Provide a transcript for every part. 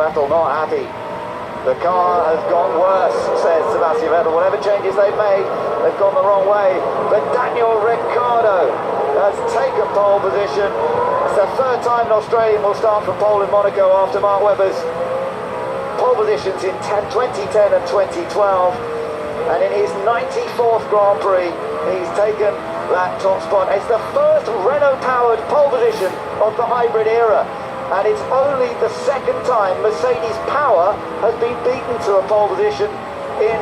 Vettel not happy. The car has gone worse, says Sebastian Vettel. Whatever changes they've made, they've gone the wrong way. But Daniel Ricciardo has taken pole position. It's the third time an Australian will start from pole in Monaco after Mark Webber's pole positions in 2010 and 2012. And in his 94th Grand Prix, he's taken that top spot. It's the first Renault-powered pole position of the hybrid era. And it's only the second time Mercedes power has been beaten to a pole position in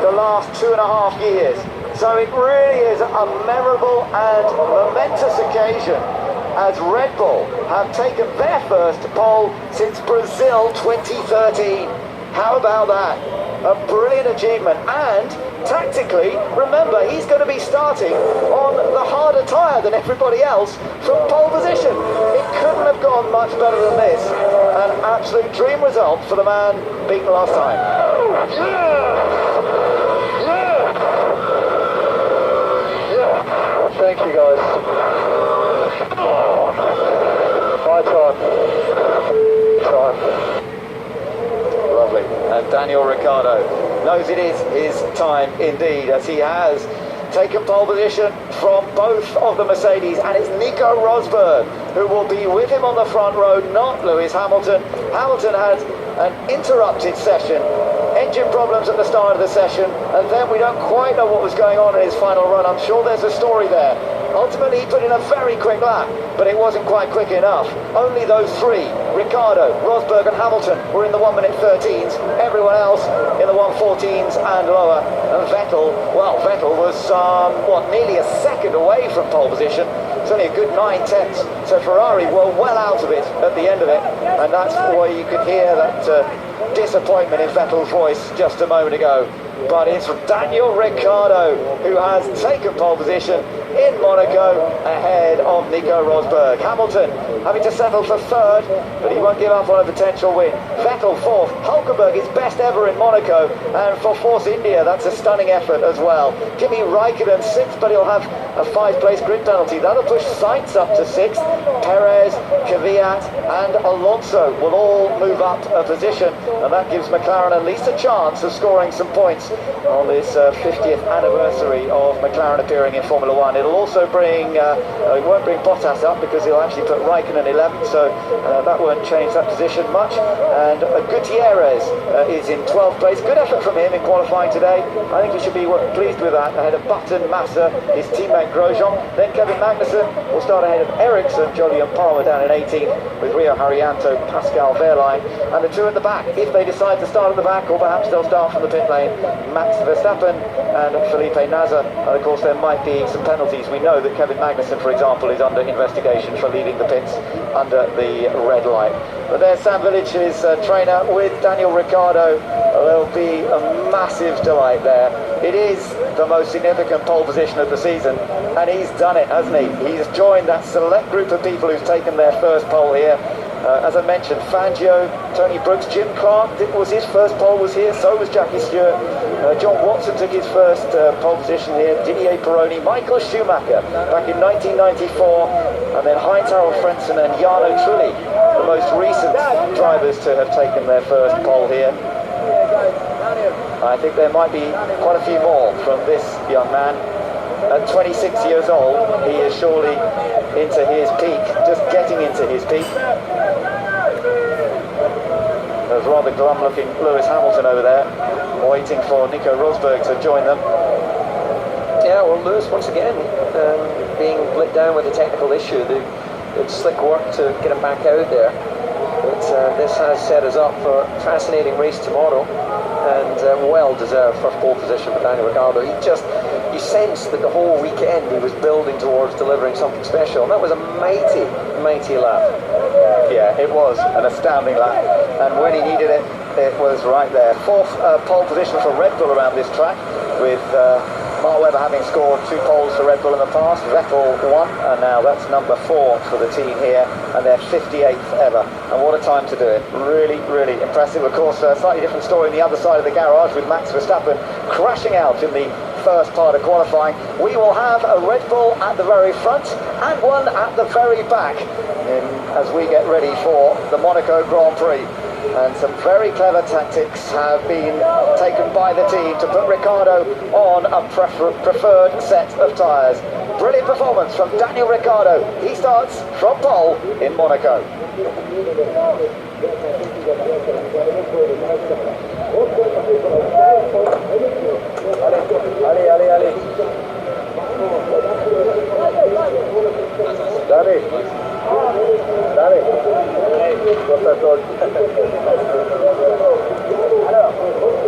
the last 2.5 years. So it really is a memorable and momentous occasion as Red Bull have taken their first pole since Brazil 2013. How about that? A brilliant achievement, and tactically, remember, he's going to be starting on the harder tyre than everybody else from pole position. It couldn't have gone much better than this. An absolute dream result for the man beaten last time. Thank you, guys. My time. Lovely. And Daniel Ricciardo knows it is his time indeed, as he has taken pole position from both of the Mercedes, and it's Nico Rosberg who will be with him on the front row, not Lewis Hamilton. Hamilton had an interrupted session, engine problems at the start of the session, and then we don't quite know what was going on in his final run. I'm sure there's a story there. Ultimately, he put in a very quick lap, but it wasn't quite quick enough. Only those three, Ricardo, Rosberg and Hamilton, were in the 1:13s. Everyone else in the 1:14s and lower. And Vettel, well, Vettel was, nearly a second away from pole position. It's only a good 9/10. So Ferrari were well out of it at the end of it. And that's why you could hear that disappointment in Vettel's voice just a moment ago. But it's Daniel Ricciardo who has taken pole position in Monaco ahead of Nico Rosberg. Hamilton having to settle for third, but he won't give up on a potential win. Vettel fourth. Hulkenberg his best ever in Monaco, and for Force India that's a stunning effort as well. Kimi Raikkonen sixth, but he'll have a 5-place grid penalty. That'll push Sainz up to sixth. Perez, Kvyat and Alonso will all move up a position, and that gives McLaren at least a chance of scoring some points on this 50th anniversary of McLaren appearing in Formula One. It'll also bring, it won't bring Bottas up because he'll actually put Raikkonen 11th, so that won't change that position much. And Gutierrez is in 12th place. Good effort from him in qualifying today. I think he should be pleased with that. Ahead of Button, Massa, his teammate Grosjean. Then Kevin Magnussen will start ahead of Ericsson, Jolyon Palmer down in 18th, with Rio Haryanto, Pascal Wehrlein, and the two at the back. If they decide to start at the back, or perhaps they'll start from the pit lane, Max Verstappen and Felipe Nasr. And of course there might be some penalties. We know that Kevin Magnussen, for example, is under investigation for leaving the pits under the red light. But there's Sam Village, his trainer, with Daniel Ricciardo. There'll be a massive delight there. It is the most significant pole position of the season, and he's done it, hasn't he? He's joined that select group of people who's taken their first pole here. As I mentioned, Fangio, Tony Brooks, Jim Clark was his first pole was here, so was Jackie Stewart. John Watson took his first pole position here, Didier Pironi, Michael Schumacher back in 1994, and then Heinz-Harald Frentzen and Jarno Trulli, the most recent drivers to have taken their first pole here. I think there might be quite a few more from this young man. At 26 years old, he is surely into his peak, just getting into his peak. There's rather glum-looking Lewis Hamilton over there, waiting for Nico Rosberg to join them. Yeah, well, Lewis once again being let down with a technical issue. It's slick work to get him back out there. But this has set us up for a fascinating race tomorrow, and well-deserved first pole position for Daniel Ricardo. You sensed that the whole weekend he was building towards delivering something special, and that was a mighty, mighty lap. Yeah, it was an astounding lap, and when he needed it, it was right there. Fourth pole position for Red Bull around this track, with Mark Webber having scored 2 poles for Red Bull in the past. Vettel 1, and now that's number 4 for the team here, and they're 58th ever. And what a time to do it. Really, really impressive. Of course, a slightly different story on the other side of the garage, with Max Verstappen crashing out in the first part of qualifying. We will have a Red Bull at the very front and one at the very back as we get ready for the Monaco Grand Prix. And some very clever tactics have been taken by the team to put Ricardo on a preferred set of tyres. Brilliant performance from Daniel Ricardo. He starts from pole in Monaco. Ali. Dale.